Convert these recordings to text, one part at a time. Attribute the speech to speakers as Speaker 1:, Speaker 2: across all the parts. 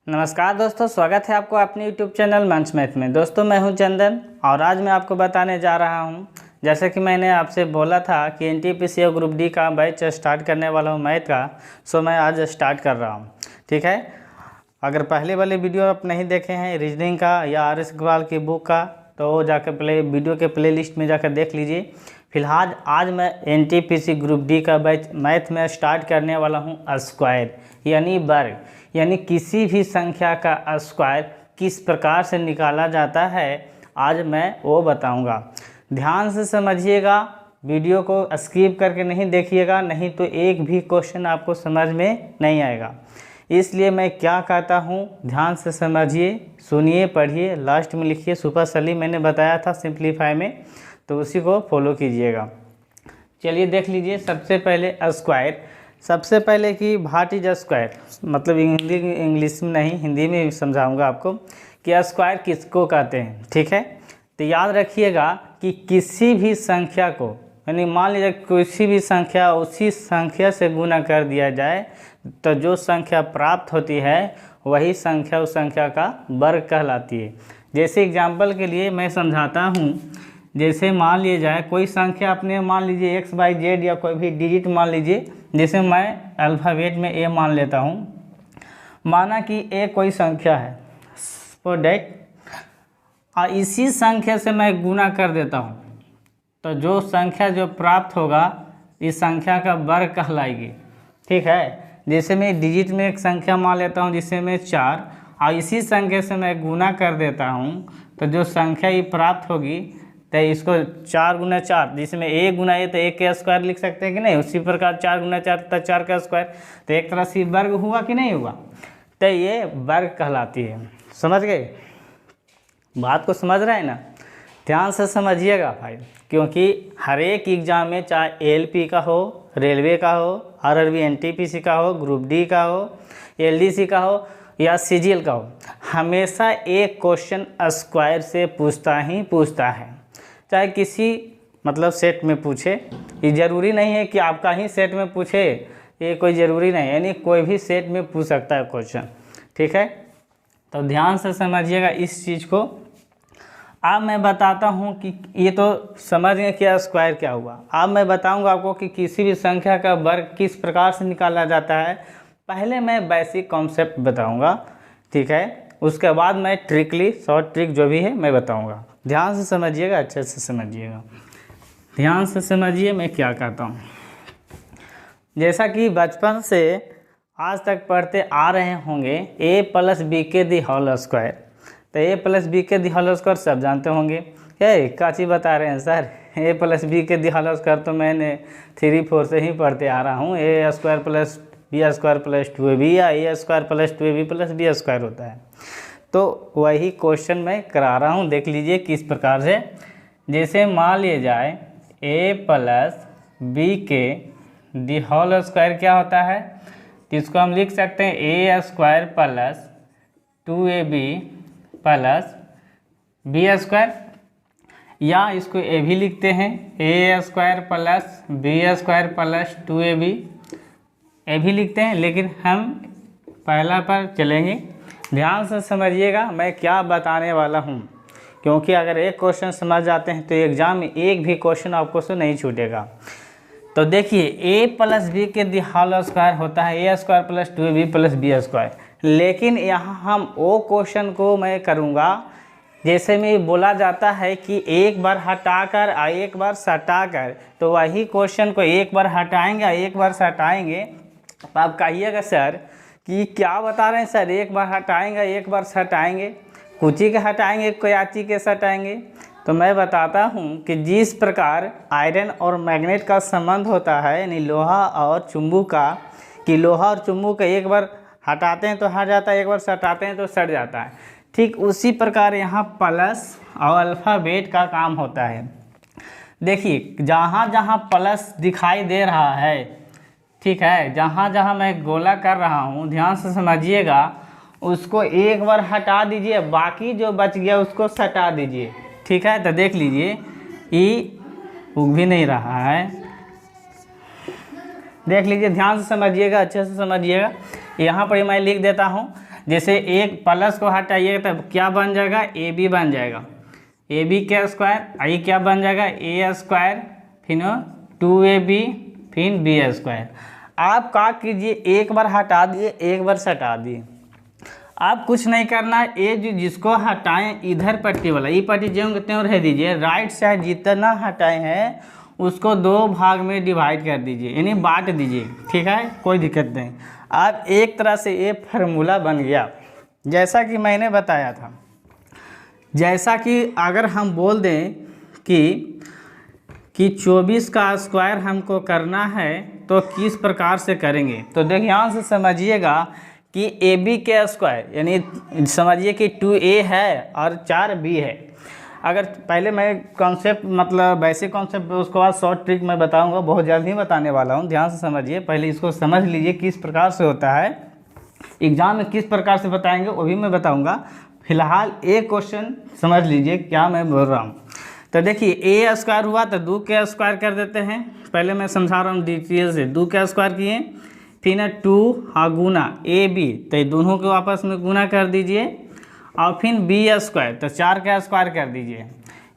Speaker 1: नमस्कार दोस्तों, स्वागत है आपको अपने YouTube चैनल मंच मैथ में। दोस्तों मैं हूं चंदन और आज मैं आपको बताने जा रहा हूं, जैसे कि मैंने आपसे बोला था कि NTPC और ग्रुप डी का बैच स्टार्ट करने वाला हूं मैथ का। सो मैं आज स्टार्ट कर रहा हूं। ठीक है, अगर पहले वाले वीडियो आप नहीं देखे हैं रीजनिंग का या RS अग्रवाल की बुक का, तो जाकर वीडियो के प्लेलिस्ट में जाकर देख लीजिए। फिलहाल आज मैं NTPC ग्रुप डी का बैच मैथ में स्टार्ट करने वाला हूं। स्क्वायर यानी वर्ग, यानी किसी भी संख्या का स्क्वायर किस प्रकार से निकाला जाता है, आज मैं वो बताऊंगा। ध्यान से समझिएगा, वीडियो को स्किप करके नहीं देखिएगा, नहीं तो एक भी क्वेश्चन आपको समझ में नहीं आएगा। इसलिए मैं क्या कहता हूँ, ध्यान से समझिए, सुनिए, पढ़िए, लास्ट में लिखिए। सुपर सली मैंने बताया था सिंप्लीफाई में, तो उसी को फॉलो कीजिएगा। चलिए देख लीजिए। सबसे पहले स्क्वायर, सबसे पहले कि व्हाट इज स्क्वायर, मतलब इंग्लिश में नहीं हिंदी में समझाऊंगा आपको कि स्क्वायर किसको कहते हैं। ठीक है, तो याद रखिएगा कि किसी भी संख्या को, यानी मान लीजिए किसी भी संख्या उसी संख्या से गुना कर दिया जाए तो जो संख्या प्राप्त होती है वही संख्या उस संख्या का वर्ग कहलाती है। जैसे एग्जाम्पल के लिए मैं समझाता हूँ। जैसे मान लिया जाए कोई संख्या, अपने मान लीजिए XYZ या कोई भी डिजिट मान लीजिए। जैसे मैं अल्फ़ाबेट में A मान लेता हूँ। माना कि A कोई संख्या है, फॉर दैट, और इसी संख्या से मैं गुना कर देता हूँ तो जो संख्या जो प्राप्त होगा इस संख्या का वर्ग कहलाएगी। ठीक है, जैसे मैं डिजिट में एक संख्या मान लेता हूँ जिससे मैं 4, और इसी संख्या से मैं गुना कर देता हूँ तो जो संख्या ये प्राप्त होगी तो इसको 4 गुना 4, जिसमें A गुना A तो 1 का स्क्वायर लिख सकते हैं कि नहीं। उसी प्रकार 4 गुना 4 तो 4 का स्क्वायर, तो एक तरह से वर्ग हुआ कि नहीं हुआ, तो ये वर्ग कहलाती है। समझ गए बात को, समझ रहे हैं ना। ध्यान से समझिएगा भाई, क्योंकि हर एक एग्जाम में चाहे LP का हो, रेलवे का हो, RRB NTPC का हो, ग्रुप डी का हो, LDC का हो या CGL का हो, हमेशा एक क्वेश्चन स्क्वायर से पूछता ही पूछता है। चाहे किसी मतलब सेट में पूछे, ये ज़रूरी नहीं है कि आपका ही सेट में पूछे, ये कोई ज़रूरी नहीं है, यानी कोई भी सेट में पूछ सकता है क्वेश्चन। ठीक है, तो ध्यान से समझिएगा इस चीज़ को। अब मैं बताता हूँ कि ये तो समझ गए कि स्क्वायर क्या हुआ। अब मैं बताऊँगा आपको कि किसी भी संख्या का वर्ग किस प्रकार से निकाला जाता है। पहले मैं बेसिक कॉन्सेप्ट बताऊँगा, ठीक है, उसके बाद मैं ट्रिकली शॉर्ट ट्रिक जो भी है मैं बताऊँगा। ध्यान से समझिएगा, अच्छे से समझिएगा, ध्यान से समझिए मैं क्या कहता हूँ। जैसा कि बचपन से आज तक पढ़ते आ रहे होंगे A + B के दी होल स्क्वायर, तो A + B के दी होल स्क्वायर सब जानते होंगे। क्या चीज़ बता रहे हैं सर, A + B के दी होल स्क्वायर तो मैंने 3-4 से ही पढ़ते आ रहा हूँ। A² + B² + 2AB या A² + 2AB + B² होता है। तो वही क्वेश्चन मैं करा रहा हूँ, देख लीजिए किस प्रकार से। जैसे मान लिया जाए A + B के दी होल स्क्वायर क्या होता है, जिसको हम लिख सकते हैं A² + 2AB + B², या इसको A भी लिखते हैं A² + B² + 2AB, A भी लिखते हैं, लेकिन हम पहला पर चलेंगे। ध्यान से समझिएगा मैं क्या बताने वाला हूँ, क्योंकि अगर एक क्वेश्चन समझ जाते हैं तो एग्जाम में एक भी क्वेश्चन आपको से नहीं छूटेगा। तो देखिए A + B के दी होल स्क्वायर होता है A² + 2AB + B², लेकिन यहाँ हम वो क्वेश्चन को मैं करूँगा जैसे में बोला जाता है कि एक बार हटाकर और एक बार सटाकर, तो वही क्वेश्चन को एक बार हटाएंगे और एक बार सटाएंगे। तो आप कहिएगा सर कि क्या बता रहे हैं सर, एक बार हटाएंगे एक बार सटाएंगे, कुची के हटाएंगे कोयाची के सटाएंगे। तो मैं बताता हूँ कि जिस प्रकार आयरन और मैग्नेट का संबंध होता है, यानी लोहा और चुंबक का, कि लोहा और चुंबक का एक बार हटाते हैं तो हट जाता है, एक बार सटाते हैं तो सट जाता है, ठीक उसी प्रकार यहाँ प्लस और अल्फ़ाबेट का काम होता है। देखिए जहाँ जहाँ प्लस दिखाई दे रहा है, ठीक है, जहाँ जहाँ मैं गोला कर रहा हूँ, ध्यान से समझिएगा, उसको एक बार हटा दीजिए, बाकी जो बच गया उसको सटा दीजिए। ठीक है, तो देख लीजिए ई उग भी नहीं रहा है, देख लीजिए, ध्यान से समझिएगा, अच्छे से समझिएगा। यहाँ पर मैं लिख देता हूँ जैसे एक प्लस को हटाइएगा तब क्या बन जाएगा, ए बी बन जाएगा, ए बी का स्क्वायर, आई क्या बन जाएगा, ए स्क्वायर, फिर 2ab, फिर बी स्क्वायर। आप क्या कीजिए, एक बार हटा दिए, एक बार से हटा दिए, आप कुछ नहीं करना है। ये जिसको हटाएं इधर पट्टी वाला, ये पट्टी जो त्यों रह दीजिए, राइट साइड जितना हटाए हैं उसको 2 भाग में डिवाइड कर दीजिए, यानी बांट दीजिए, ठीक है, कोई दिक्कत नहीं। अब एक तरह से ये फार्मूला बन गया जैसा कि मैंने बताया था। जैसा कि अगर हम बोल दें कि 24 का स्क्वायर हमको करना है तो किस प्रकार से करेंगे, तो देखिए यहाँ से समझिएगा कि ए बी के स्क्वायर, यानी समझिए कि 2a है और 4b है। अगर पहले मैं कॉन्सेप्ट मतलब वैसे कॉन्सेप्ट उसके बाद शॉर्ट ट्रिक मैं बताऊंगा, बहुत जल्द ही बताने वाला हूं, ध्यान से समझिए, पहले इसको समझ लीजिए किस प्रकार से होता है, एग्जाम में किस प्रकार से बताएंगे वो भी मैं बताऊंगा। फिलहाल एक क्वेश्चन समझ लीजिए क्या मैं बोल रहा हूँ। तो देखिए ए स्क्वायर हुआ तो 2 के स्क्वायर कर देते हैं, पहले मैं समझा रहा हूँ डिटेल से। 2 के स्क्वायर किए, फिर ना 2 गुना ए बी, तो ये दोनों को आपस में गुना कर दीजिए, और फिर बी स्क्वायर तो 4 का स्क्वायर कर दीजिए।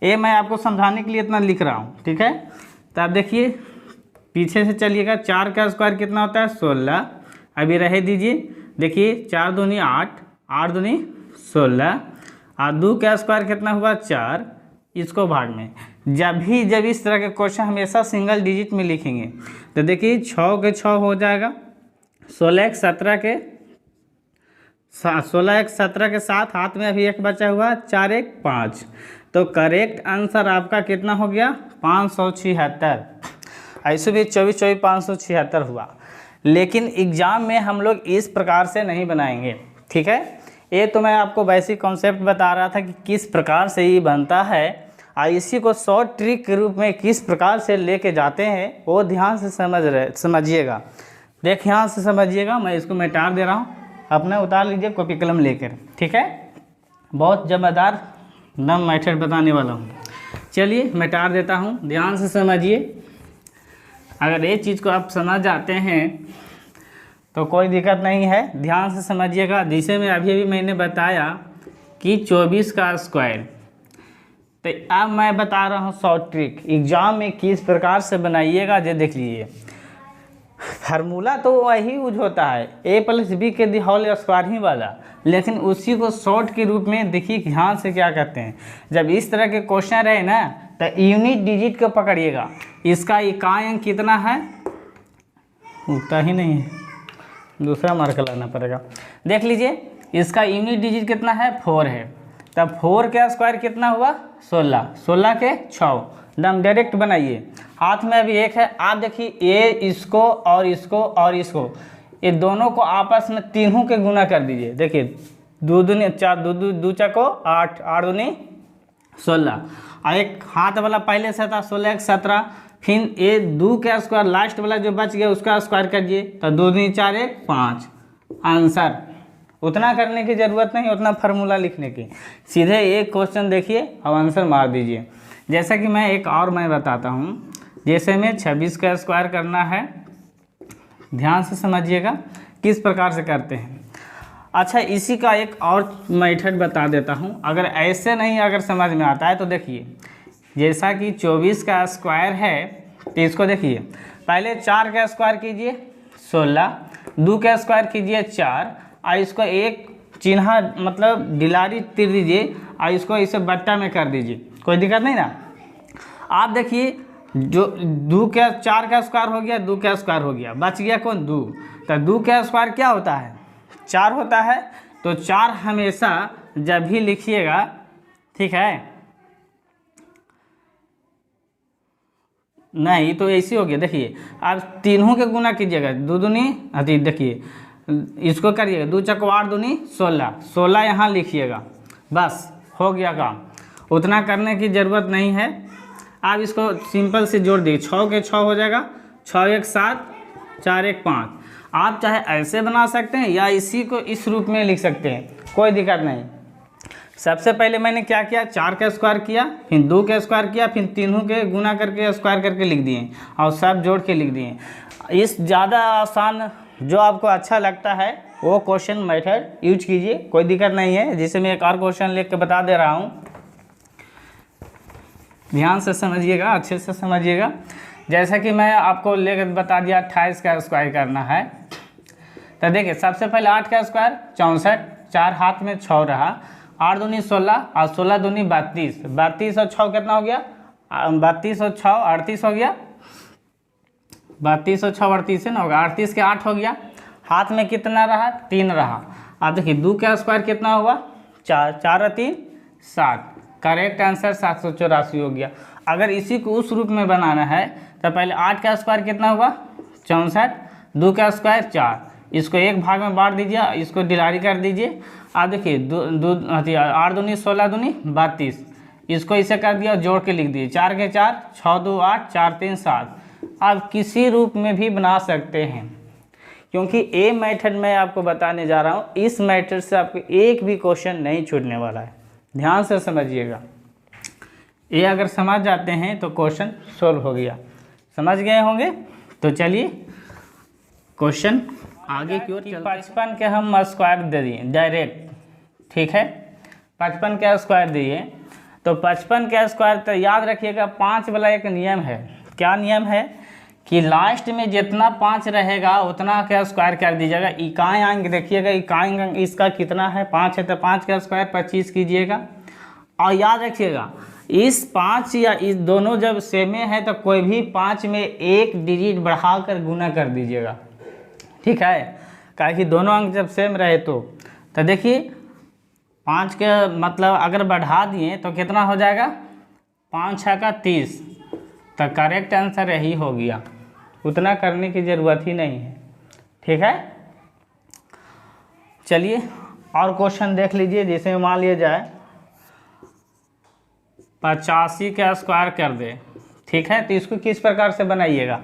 Speaker 1: ये मैं आपको समझाने के लिए इतना लिख रहा हूँ, ठीक है। तो आप देखिए पीछे से चलिएगा, 4 का स्क्वायर कितना होता है 16, अभी रह दीजिए, देखिए 4 दूनी 8, 8 दूनी 16, और 2 का स्क्वायर कितना हुआ 4, इसको भाग में। जब इस तरह के क्वेश्चन हमेशा सिंगल डिजिट में लिखेंगे तो देखिए 6 के 6 हो जाएगा, 16 एक 17 के 7 हाथ में अभी एक बचा हुआ, 4 एक 5, तो करेक्ट आंसर आपका कितना हो गया 576। ऐसे भी 24 576 हुआ। लेकिन एग्ज़ाम में हम लोग इस प्रकार से नहीं बनाएंगे, ठीक है। ये तो मैं आपको बेसिक कॉन्सेप्ट बता रहा था कि किस प्रकार से ये बनता है, और इसी को शॉर्ट ट्रिक के रूप में किस प्रकार से लेके जाते हैं वो ध्यान से समझिएगा। देख यहाँ से समझिएगा, मैं इसको मिटा दे रहा हूँ, अपना उतार लीजिए कॉपी कलम लेकर, ठीक है। बहुत जबरदार नम मेथड बताने वाला हूँ। चलिए मिटा देता हूँ, ध्यान से समझिए। अगर ये चीज़ को आप समझ जाते हैं तो कोई दिक्कत नहीं है, ध्यान से समझिएगा। जिसे मैं अभी मैंने बताया कि 24 का स्क्वायर, तो अब मैं बता रहा हूँ शॉर्ट ट्रिक, एग्जाम में किस प्रकार से बनाइएगा। ये देख लीजिए, फार्मूला तो वही यूज होता है a + b के होल स्क्वायर ही वाला, लेकिन उसी को शॉर्ट के रूप में देखिए ध्यान से क्या करते हैं। जब इस तरह के क्वेश्चन रहे ना तो यूनिट डिजिट को पकड़िएगा। इसका इकाई अंक कितना है, उतना ही नहीं है, दूसरा मार्क लाना पड़ेगा। देख लीजिए इसका यूनिट डिजिट कितना है 4 है, तब 4 का स्क्वायर कितना हुआ 16, 16 के 6, एकदम डायरेक्ट बनाइए। हाथ में अभी एक है, आप देखिए ये इसको और इसको और इसको, ये दोनों को आपस में तीनों के गुना कर दीजिए। देखिए 2 दूनी 4, 2 चको 8, 8 दूनी 16, और एक हाथ वाला पहले से था 16 एक 17, फिर ये 2 का स्क्वायर लास्ट वाला जो बच गया उसका स्क्वायर करिए, तो 2 दूनी 4 एक 5, आंसर। उतना करने की ज़रूरत नहीं, उतना फार्मूला लिखने की, सीधे एक क्वेश्चन देखिए और आंसर मार दीजिए। जैसा कि मैं एक और मैं बताता हूँ, जैसे में 26 का स्क्वायर करना है, ध्यान से समझिएगा किस प्रकार से करते हैं। अच्छा इसी का एक और मेथड बता देता हूँ, अगर ऐसे नहीं अगर समझ में आता है तो देखिए, जैसा कि 24 का स्क्वायर है तो इसको देखिए, पहले 4 का स्क्वायर कीजिए 16, 2 का स्क्वायर कीजिए 4, और इसको एक चिन्ह मतलब डिलारी तीर दीजिए और इसको इसे बट्टा में कर दीजिए, कोई दिक्कत नहीं ना। आप देखिए जो 4 का स्क्वायर हो गया, 2 का स्क्वायर हो गया, बच गया कौन 2, तो 2 का स्क्वायर क्या होता है 4 होता है, तो 4 हमेशा जब भी लिखिएगा, ठीक है, नहीं तो ऐसी हो गया। देखिए आप तीनों के गुना कीजिएगा, 2 दूनी अति, देखिए इसको करिएगा 2 चको 8 दूनी 16, 16 यहाँ लिखिएगा, बस हो गया काम। उतना करने की ज़रूरत नहीं है, आप इसको सिंपल से जोड़ दीजिए, 6 के 6 हो जाएगा, 6 एक 7, 4 एक 5। आप चाहे ऐसे बना सकते हैं या इसी को इस रूप में लिख सकते हैं, कोई दिक्कत नहीं। सबसे पहले मैंने क्या किया, 4 का स्क्वायर किया, फिर 2 का स्क्वायर किया, फिर तीनों के गुना करके स्क्वायर करके लिख दिए और सब जोड़ के लिख दिए। इस ज़्यादा आसान जो आपको अच्छा लगता है वो क्वेश्चन मेथड यूज कीजिए, कोई दिक्कत नहीं है। जिसे मैं एक और क्वेश्चन लिख के बता दे रहा हूँ, ध्यान से समझिएगा, अच्छे से समझिएगा। जैसा कि मैं आपको लेकर बता दिया 28 का स्क्वायर करना है, तो देखिए सबसे पहले 8 का स्क्वायर 64, 4 हाथ में 6 रहा, 8 दूनी 16 और 16 दूनी 32, 32 और 6 कितना हो गया, 32 और 6 38 हो गया, 32 और 6 38 है ना होगा, 38 के 8 हो गया, हाथ में कितना रहा 3 रहा। अब देखिए 2 का स्क्वायर कितना हुआ 4, 4 और 3 7, करेक्ट आंसर 784 हो गया। अगर इसी को उस रूप में बनाना है तो पहले 8 का स्क्वायर कितना हुआ 64, 2 का स्क्वायर 4, इसको एक भाग में बांट दीजिए, इसको डिवाइड कर दीजिए। अब देखिए 8 दूनी 16 दूनी 32, इसको इसे कर दिया जोड़ के लिख दिए, 4 के 4, 6 2 8, 4 3 7। आप किसी रूप में भी बना सकते हैं, क्योंकि ए मेथड में आपको बताने जा रहा हूँ, इस मेथड से आपको एक भी क्वेश्चन नहीं छूटने वाला है। ध्यान से समझिएगा, ये अगर समझ जाते हैं तो क्वेश्चन सोल्व हो गया। समझ गए होंगे? तो चलिए क्वेश्चन आगे की ओर चलते हैं। 55 के हम स्क्वायर दे दिए डायरेक्ट, ठीक है, 55 का स्क्वायर दिए, तो 55 का स्क्वायर तो याद रखिएगा 5 वाला एक नियम है। क्या नियम है कि लास्ट में जितना 5 रहेगा उतना का स्क्वायर कर दीजिएगा। इकाई अंक देखिएगा, इकाई अंक इसका कितना है 5 है, तो 5 का स्क्वायर 25 कीजिएगा। और याद रखिएगा इस 5 या इस दोनों जब सेम है तो कोई भी 5 में एक डिजिट बढ़ाकर गुना कर दीजिएगा, ठीक है, क्या कि दोनों अंक जब सेम रहे तो देखिए 5 के मतलब अगर बढ़ा दिए तो कितना हो जाएगा 5 6 का 30, तो करेक्ट आंसर यही हो गया, उतना करने की ज़रूरत ही नहीं है, ठीक है। चलिए और क्वेश्चन देख लीजिए, जैसे मान लिया जाए 85 का स्क्वायर कर दे, ठीक है, तो इसको किस प्रकार से बनाइएगा।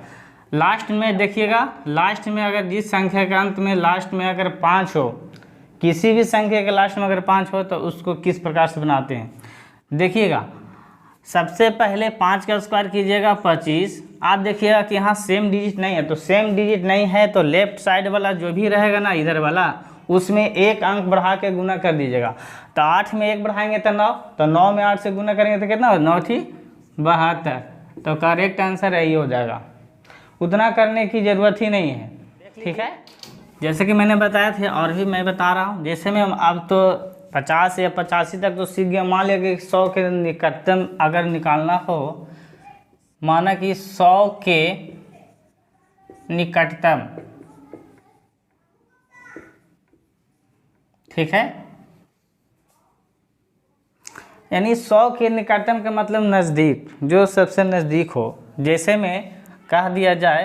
Speaker 1: लास्ट में देखिएगा, लास्ट में अगर जिस संख्या के अंत में लास्ट में अगर 5 हो, किसी भी संख्या के लास्ट में अगर 5 हो तो उसको किस प्रकार से बनाते हैं। देखिएगा सबसे पहले 5 का स्क्वायर कीजिएगा 25। आप देखिएगा कि यहाँ सेम डिजिट नहीं है, तो सेम डिजिट नहीं है तो लेफ्ट साइड वाला जो भी रहेगा ना इधर वाला, उसमें एक अंक बढ़ा के गुना कर दीजिएगा। तो 8 में 1 बढ़ाएंगे तो 9, तो 9 में 8 से गुना करेंगे तो कितना हो 9 थी 72, तो करेक्ट आंसर यही हो जाएगा, उतना करने की ज़रूरत ही नहीं है, ठीक है। जैसे कि मैंने बताया था और भी मैं बता रहा हूँ, जैसे में अब तो 50 या 85 तक तो सीख गया। मान लिया कि 100 के निकटतम अगर निकालना हो, माना कि 100 के निकटतम, ठीक है, यानी 100 के निकटतम का मतलब नज़दीक, जो सबसे नज़दीक हो। जैसे में कह दिया जाए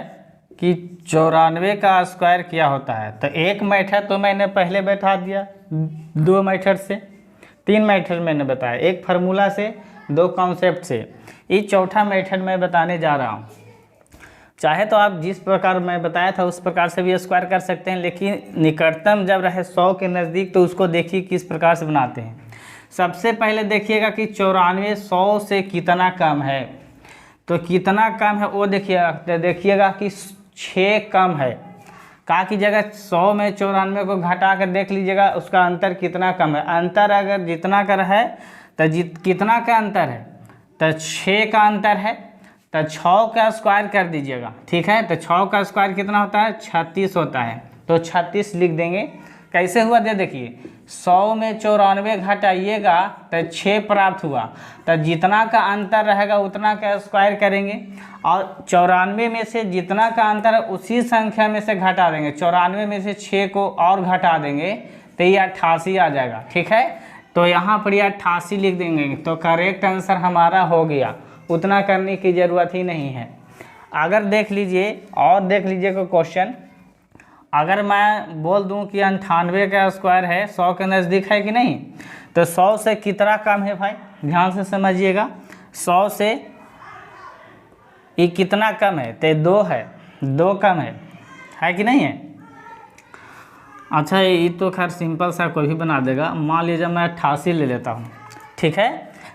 Speaker 1: कि 94 का स्क्वायर क्या होता है, तो एक मेथड तो मैंने पहले बैठा दिया, 2 मेथड से 3 मेथड मैंने बताया, एक फार्मूला से 2 कॉन्सेप्ट से, ये चौथा मेथड मैं बताने जा रहा हूँ। चाहे तो आप जिस प्रकार मैं बताया था उस प्रकार से भी स्क्वायर कर सकते हैं, लेकिन निकटतम जब रहे 100 के नज़दीक तो उसको देखिए किस प्रकार से बनाते हैं। सबसे पहले देखिएगा कि 94 100 से कितना कम है, तो कितना कम है वो देखिएगा कि 6 कम है। का की जगह 100 में 94 को घटा कर देख लीजिएगा उसका अंतर कितना कम है। अंतर अगर जितना का है तो कितना का अंतर है, तो 6 का अंतर है, तो 6 का स्क्वायर कर दीजिएगा, ठीक है। तो 6 का स्क्वायर कितना होता है 36 होता है, तो 36 लिख देंगे। कैसे हुआ दे देखिए, 100 में 94 घटाइएगा तो 6 प्राप्त हुआ, तो जितना का अंतर रहेगा उतना का स्क्वायर करेंगे, और 94 में से जितना का अंतर है उसी संख्या में से घटा देंगे। 94 में से 6 को और घटा देंगे तो ये 88 आ जाएगा, ठीक है। तो यहाँ पर ये 88 लिख देंगे, तो करेक्ट आंसर हमारा हो गया, उतना करने की ज़रूरत ही नहीं है। अगर देख लीजिए और देख लीजिए कोई क्वेश्चन, अगर मैं बोल दूं कि 98 का स्क्वायर है 100 के नज़दीक है कि नहीं, तो 100 से कितना कम है भाई, ध्यान से समझिएगा। 100 से ये कितना कम है, तो 2 है, 2 कम है कि नहीं है। अच्छा ये तो खैर सिंपल सा कोई भी बना देगा। मान लीजिए मैं 88 ले लेता हूँ, ठीक है।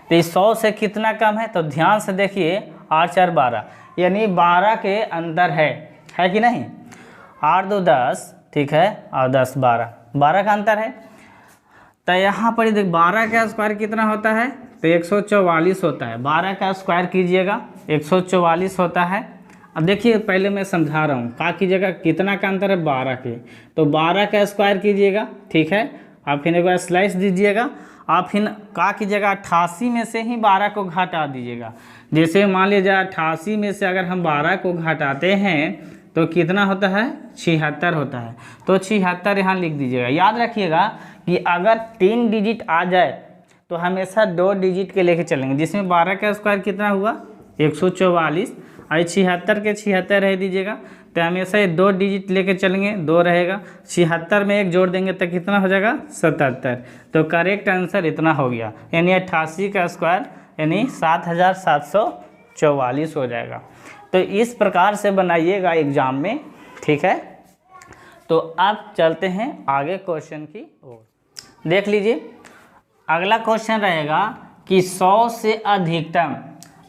Speaker 1: तो ये 100 से कितना कम है, तो ध्यान से देखिए 8 4 12, यानी 12 के अंदर है कि नहीं। 8 2 10, ठीक है, और 10 12, 12 का अंतर है। तो यहाँ पर देख 12 का स्क्वायर कितना होता है, तो 144 होता है। 12 का स्क्वायर कीजिएगा 144 होता है। अब देखिए पहले मैं समझा रहा हूँ, क्या कीजिएगा, कितना का अंतर है 12 के, तो 12 का स्क्वायर कीजिएगा, ठीक है। आप फिर एक बार स्लाइस दीजिएगा, आप फिर क्या कीजिएगा 88 में से ही 12 को घटा दीजिएगा। जैसे मान लीजिए 88 में से अगर हम 12 को घटाते हैं तो कितना होता है, 76 होता है। तो 76 यहाँ लिख दीजिएगा। याद रखिएगा कि अगर 3 डिजिट आ जाए तो हमेशा 2 डिजिट के लेके चलेंगे, जिसमें 12 का स्क्वायर कितना हुआ 144 और 76 के 76 रह दीजिएगा, तो हमेशा ये 2 डिजिट लेके चलेंगे, 2 रहेगा, 76 में 1 जोड़ देंगे तो कितना हो जाएगा 77। तो करेक्ट आंसर इतना हो गया, यानी 88 का स्क्वायर यानी 7744 हो जाएगा। तो इस प्रकार से बनाइएगा एग्जाम में, ठीक है। तो अब चलते हैं आगे क्वेश्चन की ओर। देख लीजिए अगला क्वेश्चन रहेगा कि 100 से अधिकतम,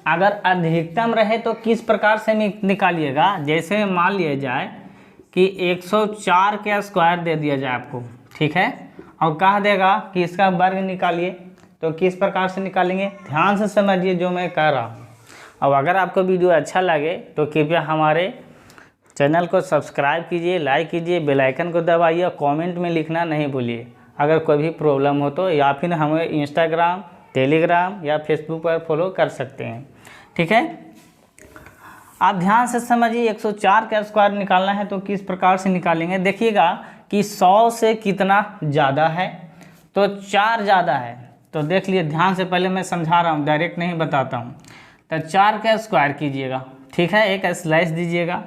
Speaker 1: अगर अधिकतम रहे तो किस प्रकार से निकालिएगा। जैसे मान लिया जाए कि 104 का स्क्वायर दे दिया जाए आपको, ठीक है, और कहा देगा कि इसका वर्ग निकालिए, तो किस प्रकार से निकालेंगे, ध्यान से समझिए जो मैं कह रहा हूँ। अब अगर आपको वीडियो अच्छा लगे तो कृपया हमारे चैनल को सब्सक्राइब कीजिए, लाइक कीजिए, बेल आइकन को दबाइए और कमेंट में लिखना नहीं भूलिए अगर कोई भी प्रॉब्लम हो तो, या फिर हमें इंस्टाग्राम, टेलीग्राम या फेसबुक पर फॉलो कर सकते हैं, ठीक है। आप ध्यान से समझिए 104 का स्क्वायर निकालना है तो किस प्रकार से निकालेंगे। देखिएगा कि 100 से कितना ज़्यादा है, तो 4 ज़्यादा है, तो देख लिए ध्यान से, पहले मैं समझा रहा हूँ, डायरेक्ट नहीं बताता हूँ। तो 4 का स्क्वायर कीजिएगा, ठीक है, एक स्लाइस दीजिएगा।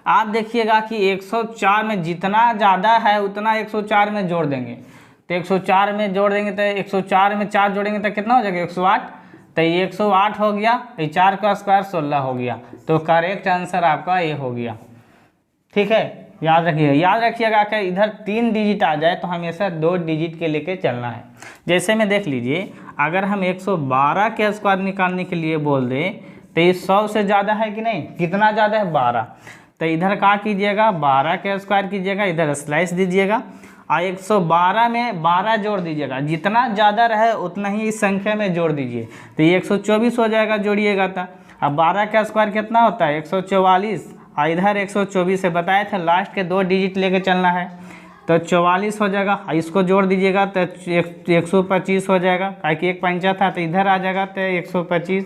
Speaker 1: आप देखिएगा कि 104 में जितना ज़्यादा है उतना 104 में जोड़ देंगे, तो 104 में जोड़ देंगे तो 104 में 4 जोड़ेंगे तो कितना हो जाएगा 108, तो ये 108 हो गया, ये 4 का स्क्वायर 16 हो गया। तो करेक्ट आंसर आपका ये हो गया, ठीक है। याद रखिएगा कि इधर 3 डिजिट आ जाए तो हमेशा 2 डिजिट के लेके चलना है। जैसे में देख लीजिए अगर हम 112 के स्क्वायर निकालने के लिए बोल दें तो ये 100 से ज़्यादा है कि नहीं, कितना ज़्यादा है 12, तो इधर क्या कीजिएगा 12 के स्क्वायर कीजिएगा, इधर स्लाइस दीजिएगा और 112 में 12 जोड़ दीजिएगा, जितना ज़्यादा रहे उतना ही इस संख्या में जोड़ दीजिए, तो ये 124 हो जाएगा जोड़िएगा था। अब 12 का स्क्वायर कितना होता है 144, और इधर 124 से बताए थे लास्ट के 2 डिजिट लेके चलना है, तो 44 हो जाएगा, इसको जोड़ दीजिएगा तो 125 हो जाएगा, ताकि 1 पंचा था तो इधर आ जाएगा तो 125,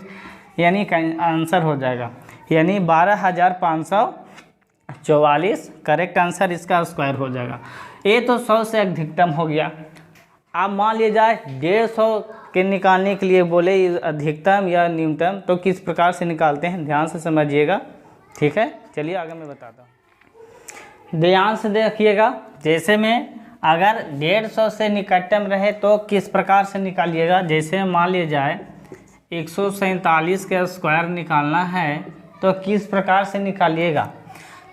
Speaker 1: यानी आंसर हो जाएगा यानी 12,544 करेक्ट आंसर इसका स्क्वायर हो जाएगा। ये तो 100 से अधिकतम हो गया। अब मान लिया जाए 150 के निकालने के लिए बोले अधिकतम या न्यूनतम, तो किस प्रकार से निकालते हैं ध्यान से समझिएगा, ठीक है। चलिए आगे मैं बताता हूँ, ध्यान से देखिएगा। जैसे में अगर 150 से निकटतम रहे तो किस प्रकार से निकालिएगा। जैसे मान लिया जाए 147 का स्क्वायर निकालना है तो किस प्रकार से निकालिएगा,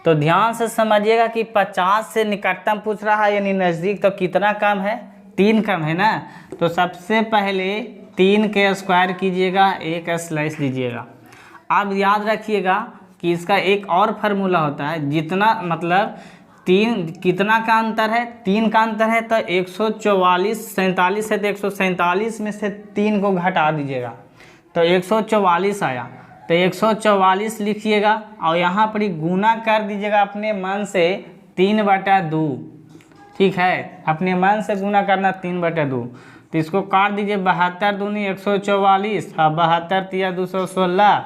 Speaker 1: तो ध्यान से समझिएगा कि 50 से निकटतम पूछ रहा है यानी नज़दीक, तो कितना कम है 3 कम है ना, तो सबसे पहले 3 के स्क्वायर कीजिएगा, एक स्लाइस दीजिएगा। अब याद रखिएगा कि इसका एक और फार्मूला होता है, जितना मतलब 3 कितना का अंतर है 3 का अंतर है, तो 144 47 है तो 147 में से 3 को घटा दीजिएगा तो 144 आया, तो 144 लिखिएगा और यहाँ पर ही गुना कर दीजिएगा अपने मन से 3/2, ठीक है, अपने मन से गुना करना 3/2, तो इसको काट दीजिए 72 दूनी 144 और 72 तिया 216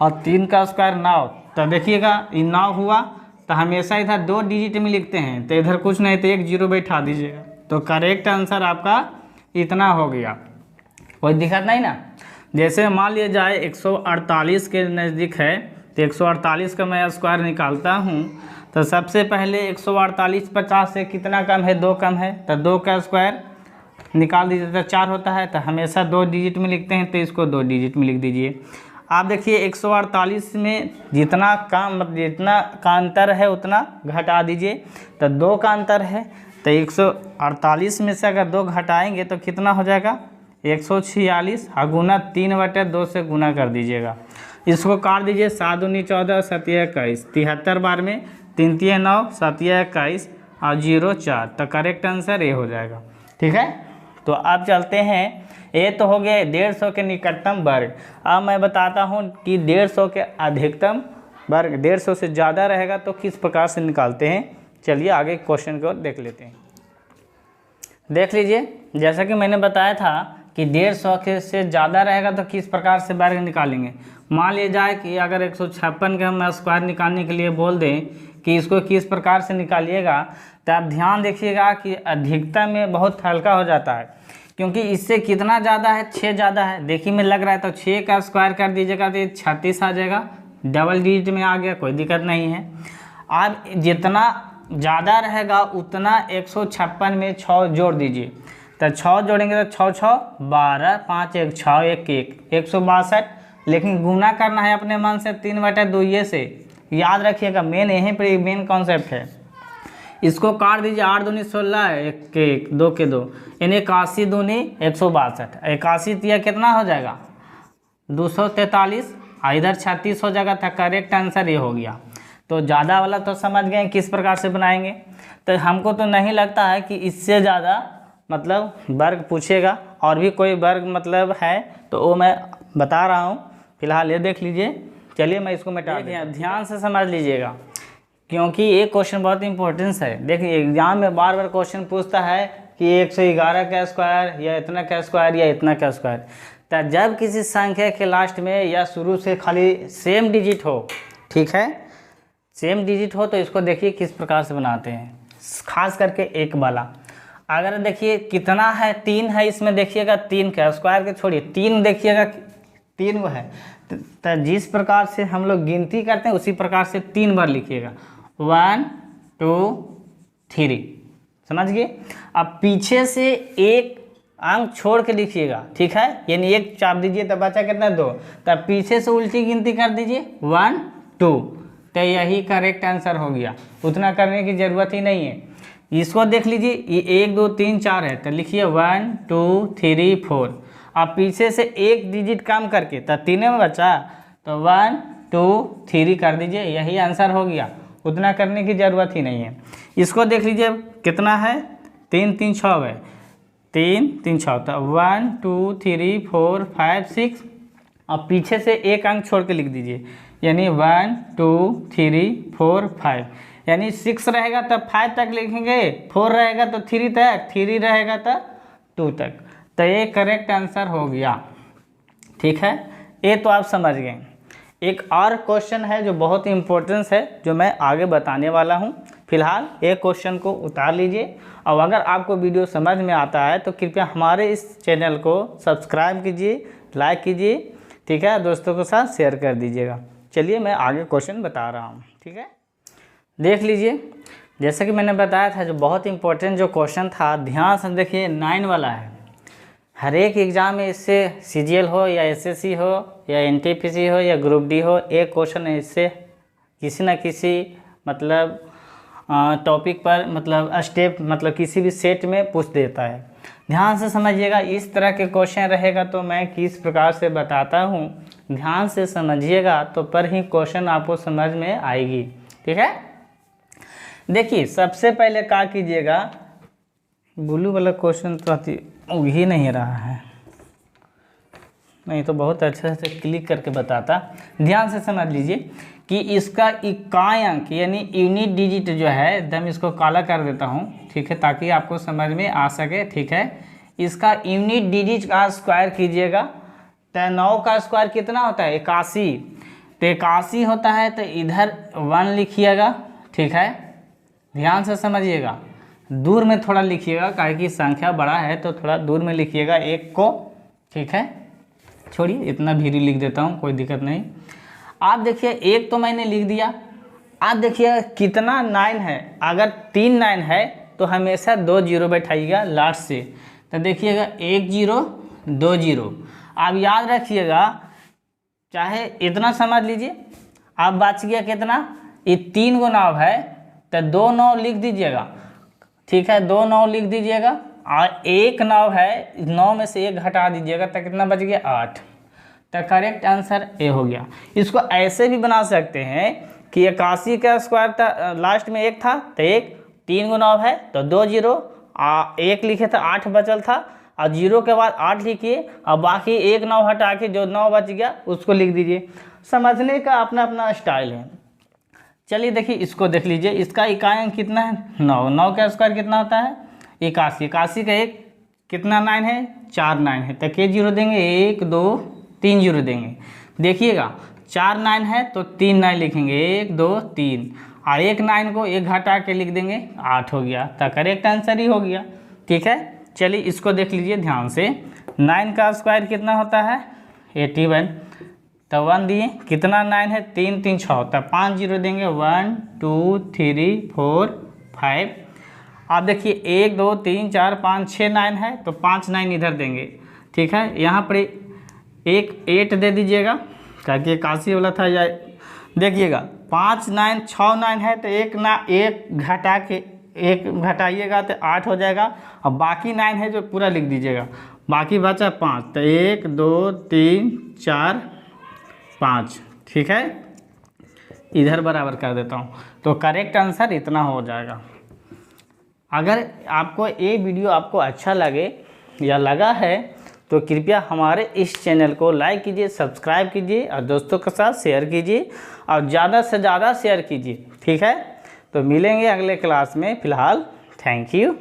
Speaker 1: और 3 का स्क्वायर 9, तो देखिएगा ये 9 हुआ, तो हमेशा इधर 2 डिजिट में लिखते हैं, तो इधर कुछ नहीं तो 1 0 बैठा दीजिएगा, तो करेक्ट आंसर आपका इतना हो गया, कोई दिक्कत नहीं ना। जैसे मान लिया जाए 148 के नज़दीक है तो 148 का मैं स्क्वायर निकालता हूँ, तो सबसे पहले 148 50 से कितना कम है 2 कम है, तो 2 का स्क्वायर निकाल दीजिए तो 4 होता है, तो हमेशा 2 डिजिट में लिखते हैं तो इसको 2 डिजिट में लिख दीजिए। आप देखिए 148 में जितना का अंतर है उतना घटा दीजिए, तो 2 का अंतर है, तो 148 में से अगर 2 घटाएंगे तो कितना हो जाएगा 146 और गुना 3/2 से गुना कर दीजिएगा, इसको काट दीजिए 7 दूनी 14 7 21 73 बार में 3 3 9 7 21 और 0 4, तो करेक्ट आंसर ए हो जाएगा। ठीक है, तो अब चलते हैं, ये तो हो गए 150 के निकटतम वर्ग। अब मैं बताता हूँ कि 150 के अधिकतम वर्ग 150 से ज़्यादा रहेगा तो किस प्रकार से निकालते हैं। चलिए आगे क्वेश्चन को देख लेते हैं। देख लीजिए, जैसा कि मैंने बताया था कि 150 के से ज़्यादा रहेगा तो किस प्रकार से वर्ग निकालेंगे। मान लिया जाए कि अगर 156 के हम स्क्वायर निकालने के लिए बोल दें कि इसको किस प्रकार से निकालिएगा, तो आप ध्यान देखिएगा कि अधिकतम में बहुत हल्का हो जाता है, क्योंकि इससे कितना ज़्यादा है, 6 ज़्यादा है। देखिए में लग रहा है, तो 6 का स्क्वायर कर दीजिएगा तो ये 36 आ जाएगा, डबल डिजिट में आ गया, कोई दिक्कत नहीं है। अब जितना ज़्यादा रहेगा उतना 156 में 6 जोड़ दीजिए, तो 6 जोड़ेंगे तो 6 6 12, 5 1 6 1 1 162। लेकिन गुना करना है अपने मन से 3/2 ये से, याद रखिएगा, मेन यहीं पर मेन कॉन्सेप्ट है। इसको काट दीजिए, 8 दूनी 16, 1 के 1 2 के 2, यानी 81 दूनी 162। 81 तिया कितना हो जाएगा, 243, इधर 36 हो जाएगा, था करेक्ट आंसर ये हो गया। तो ज़्यादा वाला तो समझ गए किस प्रकार से बनाएंगे। तो हमको तो नहीं लगता है कि इससे ज़्यादा मतलब वर्ग पूछेगा, और भी कोई वर्ग मतलब है तो वो मैं बता रहा हूँ, फिलहाल ये देख लीजिए। चलिए मैं इसको मिटा दिया, ध्यान से समझ लीजिएगा, क्योंकि ये क्वेश्चन बहुत इंपॉर्टेंस है। देखिए एग्जाम में बार बार क्वेश्चन पूछता है कि 111 का स्क्वायर या इतना का स्क्वायर या इतना का स्क्वायर। तो जब किसी संख्या के लास्ट में या शुरू से खाली सेम डिजिट हो, ठीक है, सेम डिजिट हो, तो इसको देखिए किस प्रकार से बनाते हैं, खास करके एक वाला। अगर देखिए कितना है, 3 है, इसमें देखिएगा 3 का स्क्वायर के छोड़िए, 3 देखिएगा 3 वो है, तो जिस प्रकार से हम लोग गिनती करते हैं उसी प्रकार से 3 बार लिखिएगा, 1 2 3, समझ गए। अब पीछे से एक अंक छोड़ के लिखिएगा, ठीक है, यानी 1 चाप दीजिए तो बचा कितना 2, तब पीछे से उल्टी गिनती कर दीजिए 1 2, तो यही करेक्ट आंसर हो गया। उतना करने की ज़रूरत ही नहीं है। इसको देख लीजिए, ये 1 2 3 4 है, तो लिखिए 1 2 3 4। अब पीछे से एक डिजिट कम करके तो 3 में बचा, तो 1 2 3 कर दीजिए, यही आंसर हो गया। उतना करने की ज़रूरत ही नहीं है। इसको देख लीजिए कितना है, 3 3 6 है, 3 3 6, तो 1 2 3 4 5 6, अब पीछे से एक अंक छोड़ के लिख दीजिए, यानी 1 2 3 4 5, यानी 6 रहेगा तो 5 तक लिखेंगे, 4 रहेगा तो 3 तक, 3 रहेगा तो 2 तक, तो ये करेक्ट आंसर हो गया। ठीक है, ये तो आप समझ गए। एक और क्वेश्चन है जो बहुत इम्पोर्टेंस है, जो मैं आगे बताने वाला हूँ। फिलहाल एक क्वेश्चन को उतार लीजिए, और अगर आपको वीडियो समझ में आता है तो कृपया हमारे इस चैनल को सब्सक्राइब कीजिए, लाइक कीजिए, ठीक है, दोस्तों के साथ शेयर कर दीजिएगा। चलिए मैं आगे क्वेश्चन बता रहा हूँ, ठीक है, देख लीजिए। जैसे कि मैंने बताया था, जो बहुत इंपॉर्टेंट जो क्वेश्चन था, ध्यान से देखिए, 9 वाला है। हर एक एग्ज़ाम में इससे CGL हो या SSC हो या NTPC हो या ग्रुप डी हो, एक क्वेश्चन इससे किसी न किसी मतलब टॉपिक पर मतलब स्टेप मतलब किसी भी सेट में पूछ देता है। ध्यान से समझिएगा, इस तरह के क्वेश्चन रहेगा तो मैं किस प्रकार से बताता हूँ, ध्यान से समझिएगा तो पर ही क्वेश्चन आपको समझ में आएगी। ठीक है, देखिए सबसे पहले क्या कीजिएगा, ब्लू वाला क्वेश्चन तो उग ही नहीं रहा है, नहीं तो बहुत अच्छे से क्लिक करके बताता। ध्यान से समझ लीजिए कि इसका इकाई अंक यानी यूनिट डिजिट जो है, एकदम इसको काला कर देता हूँ, ठीक है, ताकि आपको समझ में आ सके। ठीक है, इसका यूनिट डिजिट का स्क्वायर कीजिएगा, तो 9 का स्क्वायर कितना होता है, 81, तो 81 होता है, तो इधर 1 लिखिएगा। ठीक है, ध्यान से समझिएगा, दूर में थोड़ा लिखिएगा, काहे कि संख्या बड़ा है तो थोड़ा दूर में लिखिएगा 1 को। ठीक है, छोड़िए इतना भी लिख देता हूँ, कोई दिक्कत नहीं। आप देखिए 1 तो मैंने लिख दिया। आप देखिए कितना 9 है, अगर 3 9 है तो हमेशा 2 0 बैठाइएगा लास्ट से, तो देखिएगा 1 0 2 0। आप याद रखिएगा, चाहे इतना समझ लीजिए, आप बच गया कितना, ये 3 गो 9 है, तो 2 9 लिख दीजिएगा। ठीक है, 2 9 लिख दीजिएगा, और 1 9 है, 9 में से 1 घटा दीजिएगा, तो कितना बच गया, 8, तो करेक्ट आंसर ए हो गया। इसको ऐसे भी बना सकते हैं कि 81 का स्क्वायर था, लास्ट में 1 था तो 1, 3 × 9 है तो 2 जीरो, 1 लिखे थे 8 बचल था और 0 के बाद 8 लिखिए और बाकी 1 9 हटा के जो 9 बच गया उसको लिख दीजिए। समझने का अपना अपना स्टाइल है। चलिए देखिए इसको देख लीजिए, इसका इकाई अंक कितना है 9, 9 का स्क्वायर कितना होता है 81, 81 का एक कितना 9 है 4 9 है, तो के जीरो देंगे 1 2 3 जीरो देंगे। देखिएगा 4 9 है तो 3 9 लिखेंगे 1 2 3 और 1 9 को 1 घटा के लिख देंगे 8 हो गया, तो करेक्ट आंसर ही हो गया। ठीक है, चलिए इसको देख लीजिए ध्यान से। 9 का स्क्वायर कितना होता है 81, तो 1 दिए कितना 9 है 3 3 6, तो 5 जीरो देंगे 1 2 3 4 5। आप देखिए 1 2 3 4 5 6 9 है तो 5 9 इधर देंगे। ठीक है, यहाँ पर एक 8 दे दीजिएगा ताकि 81 वाला था या देखिएगा 5 9 6 9 है तो एक घटा के 1 घटाइएगा तो 8 हो जाएगा और बाकी 9 है जो पूरा लिख दीजिएगा, बाकी बचा 5, तो 1 2 3 4 5। ठीक है, इधर बराबर कर देता हूँ तो करेक्ट आंसर इतना हो जाएगा। अगर आपको ये वीडियो आपको अच्छा लगे या लगा है तो कृपया हमारे इस चैनल को लाइक कीजिए, सब्सक्राइब कीजिए और दोस्तों के साथ शेयर कीजिए और ज़्यादा से ज़्यादा शेयर कीजिए। ठीक है, तो मिलेंगे अगले क्लास में। फ़िलहाल थैंक यू।